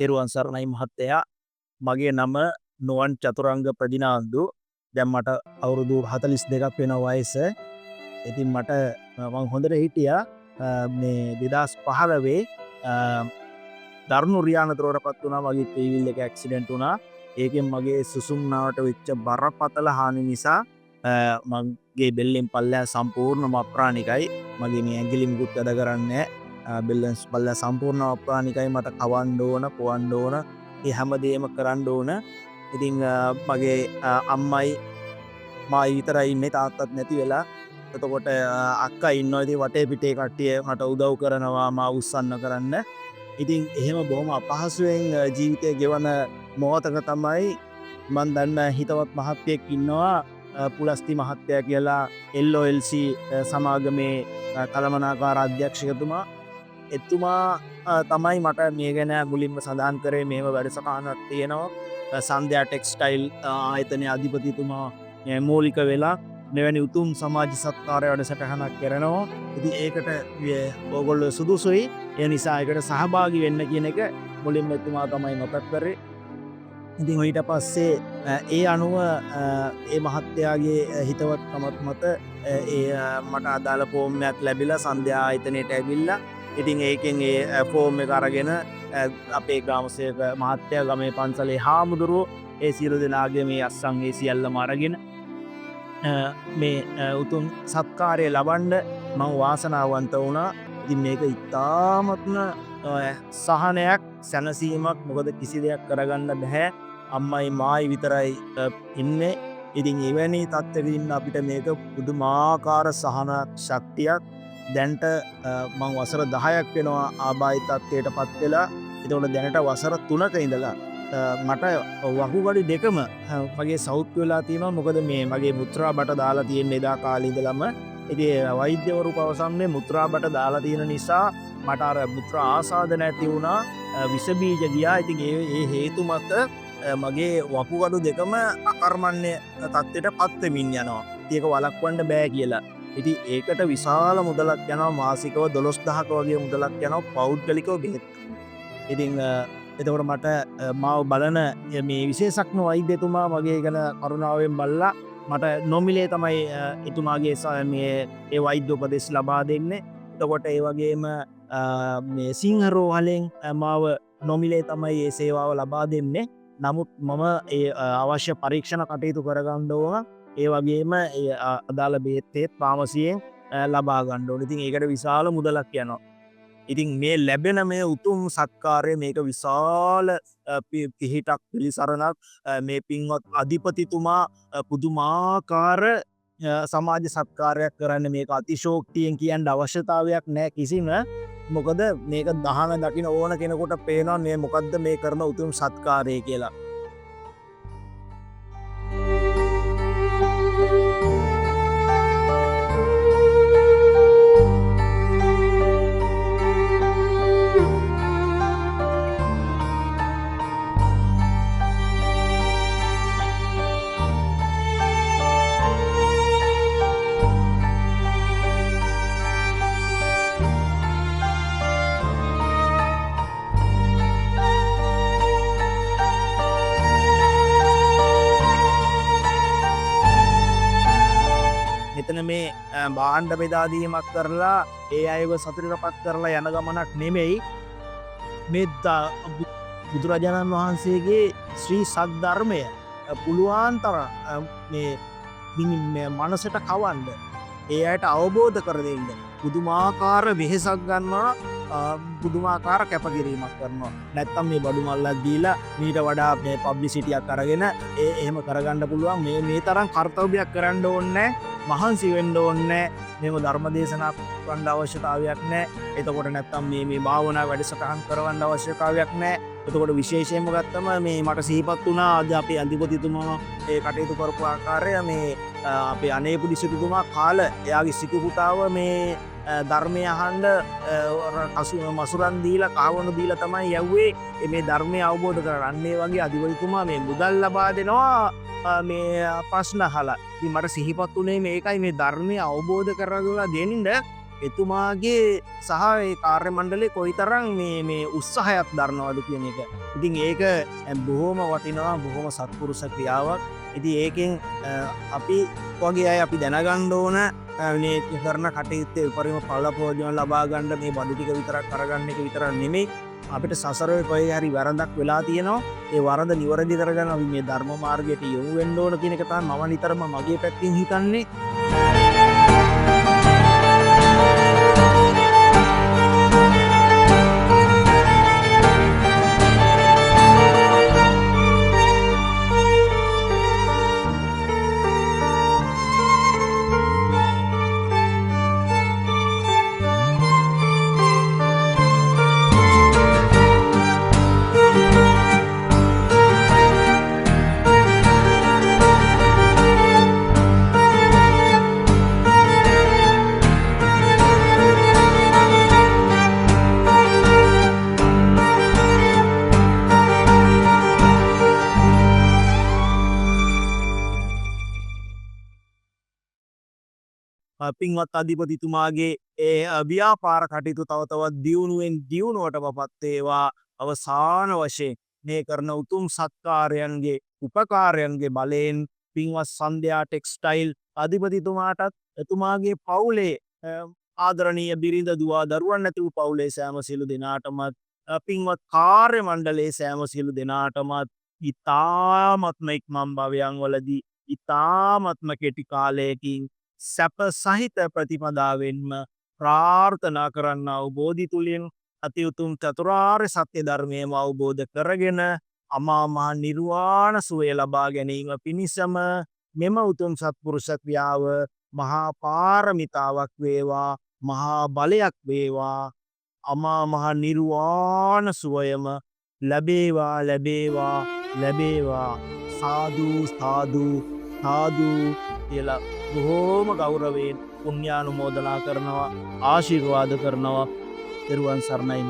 තෙරුවන් සරණයි මහත්තයා. මගේ නම නුවන් චතුරංග ප්‍රදිනාන්දු. දැන් මට අවුරුදු 42ක් වෙනවා වයස. ඉතින් මට මං හොඳට හිටියා මේ 2015 දරුණු රියානතුරටපත් වුණා. මගේ ටීවීල් එක ඇක්සිඩන්ට් වුණා. ඒකෙන් මගේ සුසුම්නාවට වෙච්ච බරපතල හානි නිසා මගේ බෙල්ලෙන් පල්ලෙහා සම්පූර්ණයෙන්ම අප්‍රාණිකයි. මගේ මේ ඇඟිලි මුකුත් වැඩ කරන්නේ නැහැ. බෙල්ලෙන් පල්ලෙහා සම්පූර්ණයෙන්ම අප්‍රාණිකයි. මට කවන්න ඕන, පොවන්න ඕන, ඒ හැමදේම කරන්න ඕන. ඉතින් මගේ අම්මයි මායි විතරයි ඉන්නේ, තාත්තත් නැති වෙලා. එතකොට අක්කා ඉන්නවා. ඉතින් වටේ පිටේ කට්ටිය මට උදව් කරනවා මා උස්සන්න කරන්න. ඉතින් එහෙම බොහොම අපහසුවෙන් ජීවිතය ගෙවන මොහොතක තමයි මන් දන්න හිතවත් මහත්තයෙක් ඉන්නවා, පුලස්ති මහත්තයා කියලා, LOLC සමාගමේ කළමනාකාර අධ්‍යක්ෂකතුමා. එතුමා තමයි මට මේ ගැන මුලින්ම සඳහන් කරේ. මේව වැඩසටහනක් තියෙනවා, සන්ධ්‍යා ටෙක්ස්ටයිල් ආයතනයේ අධිපතිතුමා මූලික වෙලා මෙවැනි උතුම් සමාජ සත්කාරය වැඩසටහනක් කරනවා. ඉතින් ඒකට ඕගොල්ලෝ සුදුසුයි. ඒ නිසා ඒකට සහභාගී වෙන්න කියන එක මුලින්ම එතුමා තමයි මතක් කරේ. ඉතින් ඊට පස්සේ ඒ අනුව ඒ මහත්තයාගේ හිතවත්කමත් මත මට අදාළ ෆෝම් එකක් ලැබිලා සන්ධ්‍යා ආයතනයට ඇවිල්ලා. ඉතින් ඒකෙන් ඒ ෆෝම් එක අරගෙන අපේ ග්‍රාමසේවක මහත්තයා, ගමේ පන්සලේ හාමුදුරුවෝ, ඒ සියලු දෙනාගේ මේ අස්සන් ඒ සියල්ලම අරගෙන මේ උතුම් සත්කාරය ලබන්න මම වාසනාවන්ත වුණා. ඉතින් මේක ඉතාමත්ම සහනයක්, සැනසීමක්. මොකද කිසි දෙයක් කරගන්න බැහැ. අම්මයි මායි විතරයි ඉන්නේ. ඉතින් එවැනි තත්ත්වෙක ඉන්න අපිට මේක පුදුමාකාර සහන ශක්තියක්. දැන්ට මං වසර 10ක් වෙනවා ආබාධ තත්ත්වයට පත් වෙලා. ඒතකොට දැනට වසර 3ක ඉඳලා මට වකුගඩු දෙකම මගේ සෞඛ්‍ය වෙලා තියෙනවා. මොකද මේ මගේ මුත්‍රා බට දාලා තියෙන එදා කාලේ ඉඳලම. ඉතින් වෛද්‍යවරු පවසන්නේ මුත්‍රා බට දාලා තියෙන නිසා මට අර මුත්‍රා ආසාදන ඇති වුණා, විස බීජ ගියා. ඉතින් ඒ හේතු මත මගේ වකුගඩු දෙකම අකර්මණ්‍ය තත්ත්වයට පත් වෙමින් යනවා. ඒක වළක්වන්න බෑ කියලා. ඉතින් ඒකට විශාල මුදලක් යනවා, මාසිකව 12000ක වගේ මුදලක් යනවා පෞද්ගලිකව බෙහෙත්. ඉතින් එතකොට මට මාව බලන මේ විශේෂඥ වෛද්‍යතුමා මගේ ගැන කරුණාවෙන් බලලා මට නොමිලේ තමයි එතුමාගේ මේ ඒ වෛද්‍ය උපදෙස් ලබා දෙන්නේ. එතකොට ඒ වගේම මේ සිංහරෝහලෙන් මාව නොමිලේ තමයි ඒ සේවාව ලබා දෙන්නේ. නමුත් මම ඒ අවශ්‍ය පරීක්ෂණ කටයුතු කරගන්න ඕන. ඒ වගේම අදාළ බෙහෙත් ෆාමසියෙන් ලබා ගන්න ඕන. ඉතින් ඒකට විශාල මුදලක් යනවා. ඉතින් මේ ලැබෙන මේ උතුම් සත්කාරය, මේක විශාල පිහිටක්, පිළිසරණක්. මේ පින්වත් අධිපතිතුමා පුදුමාකාර සමාජ සත්කාරයක් කරන්න මේක අතිශෝක්තියෙන් කියන්න අවශ්‍යතාවයක් නෑ කිසිම. මොකද මේක දහන දකින ඕන කෙනෙකුට පේනවා මේ මොකද්ද මේ කරන උතුම් සත්කාරය කියලා. එතන මේ භාණ්ඩ බෙදාදීමක් කරලා ඒ අයව සතුටටපත් කරලා යන ගමනක් නෙමෙයි. මේ බුදුරජාණන් වහන්සේගේ ශ්‍රී සද්ධර්මය පුළුවන් තරම් මේ මනසට කවන්න, ඒ අයට අවබෝධ කර දෙන්න පුදුමාකාර වෙහෙසක් ගන්නවා, පුදුමාකාර කැපකිරීමක් කරනවා. නැත්තම් මේ බඩු මල්ලක් දීලා මීට වඩා මේ පබ්ලිසිටියක් අරගෙන එහෙම කරගන්න පුළුවන්. මේ තරම් කර්තව්‍යයක් කරන්න ඕනේ, මහන්සි වෙන්න ඕනේ. මේව ධර්ම දේශනා කරන්න අවශ්‍යතාවයක් නැහැ. එතකොට නැත්තම් මේ භාවනා වැඩසටහන් කරවන්න අවශ්‍යතාවයක් නැහැ. එතකොට විශේෂයෙන්ම ගත්තම මේ මට සිහිපත් වුණා අද අපේ අධිපතිතුමා ඒ කටයුතු කරපු ආකාරය. මේ අපේ අනේපුඩි සිටුතුමා කාල එයාගේ සිටු පුතාව මේ ධර්මය අහන්න මසුරන් දීලා, කාවණු දීලා තමයි යව්වේ මේ ධර්මය අවබෝධ කරගන්න. ඒ වගේ අධිපතිතුමා මේ මුදල් ලබා දෙනවා මේ ප්‍රශ්න අහලා. ඉතින් මට සිහිපත් වුණේ මේකයි, මේ ධර්මය අවබෝධ කරගලා දෙන්න එතුමාගේ සහ ඒ කාර්ය මණ්ඩලේ කොයිතරම් මේ උත්සාහයක් දරනවද කියන එක. ඉතින් ඒක බොහොම වටිනවා, බොහොම සත්පුරුෂ ක්‍රියාවක්. ඉතින් ඒකෙන් අපි වගේ අය අපි දැනගන්න ඕන මේ කරන කටයුත්තේ උපරිම ඵල ප්‍රයෝජන ලබා ගන්න මේ බඩු ටික විතරක් කරගන්න එක විතරක් නෙමෙයි. අපිට සසරේ කොහේ හරි වැරද්දක් වෙලා තියෙනවා. ඒ වරද නිවැරදි කරගන්න අපි මේ ධර්ම මාර්ගයට යොමු වෙන්න ඕන කියන එක තමයි මම නිතරම මගේ පැත්තෙන් හිතන්නේ. පින්වත් අධිපතිතුමාගේ ඒ ව්‍යාපාර කටයුතු තව තවත් දියුණුවෙන් දියුණුවට පත් වේවා. අවසාන වශයෙන් මේ කරන උතුම් සත්කාරයන්ගේ උපකාරයන්ගේ බලයෙන් පින්වත් සන්ධ්‍යා ටෙක්ස්ටයිල් අධිපතිතුමාටත් එතුමාගේ පවුලේ ආදරණීය බිරිඳ දුව දරුවන් ඇතුළු පවුලේ සෑම සියලු දෙනාටමත් පින්වත් කාර්ය මණ්ඩලයේ සෑම සියලු දෙනාටමත් ඉතාමත්ම ඉක්මන් භවයන් වලදී ඉතාමත්ම කෙටි කාලයකින් සැප සහිත ප්‍රතිපදාවෙන්ම ප්‍රාර්ථනා කරන්න අවබෝධි තුළින් අති උතුම් චතුරාර්ය සත්‍ය ධර්මයම අවබෝධ කරගෙන අමා මහ නිර්වාණ සුවය ලබා ගැනීම පිණිසම මෙම උතුම් සත්පුරුෂ ක්‍රියාව මහා පාරමිතාවක් වේවා, මහා බලයක් වේවා. අමා මහ නිර්වාණ සුවයම ලැබේවා ලැබේවා ලැබේවා. සාදු සාදු සාදු කියලා බොහෝම ගෞරවයෙන් පුණ්‍යානුමෝදනා කරනවා, ආශිර්වාද කරනවා. තෙරුවන් සරණයි.